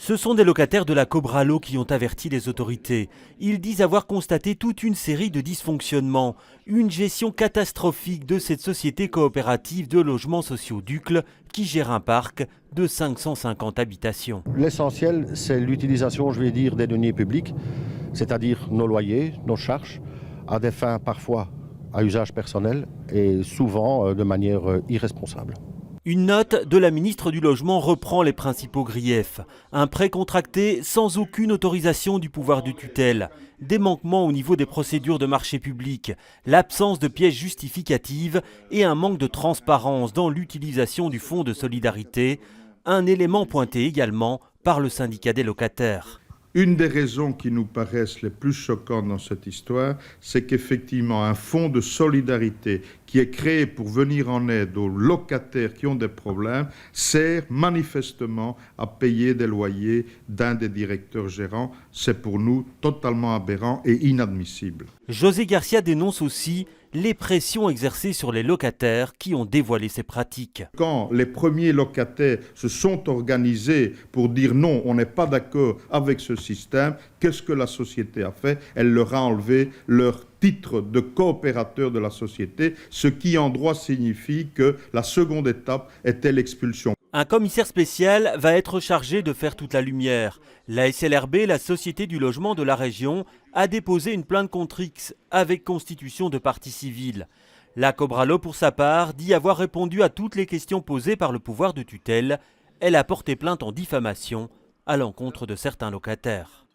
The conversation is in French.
Ce sont des locataires de la Cobralo qui ont averti les autorités. Ils disent avoir constaté toute une série de dysfonctionnements, une gestion catastrophique de cette société coopérative de logements sociaux d'Uccle qui gère un parc de 550 habitations. L'essentiel, c'est l'utilisation, je vais dire, des deniers publics, c'est-à-dire nos loyers, nos charges, à des fins parfois à usage personnel et souvent de manière irresponsable. Une note de la ministre du Logement reprend les principaux griefs. Un prêt contracté sans aucune autorisation du pouvoir de tutelle, des manquements au niveau des procédures de marché public, l'absence de pièces justificatives et un manque de transparence dans l'utilisation du fonds de solidarité, un élément pointé également par le syndicat des locataires. Une des raisons qui nous paraissent les plus choquantes dans cette histoire, c'est qu'effectivement un fonds de solidarité qui est créé pour venir en aide aux locataires qui ont des problèmes sert manifestement à payer des loyers d'un des directeurs gérants. C'est pour nous totalement aberrant et inadmissible. José Garcia dénonce aussi les pressions exercées sur les locataires qui ont dévoilé ces pratiques. Quand les premiers locataires se sont organisés pour dire non, on n'est pas d'accord avec ce système, qu'est-ce que la société a fait? Elle leur a enlevé leur titre de coopérateur de la société, ce qui en droit signifie que la seconde étape était l'expulsion. Un commissaire spécial va être chargé de faire toute la lumière. La SLRB, la Société du logement de la région, a déposé une plainte contre X avec constitution de partie civile. La Cobralo, pour sa part, dit avoir répondu à toutes les questions posées par le pouvoir de tutelle. Elle a porté plainte en diffamation à l'encontre de certains locataires.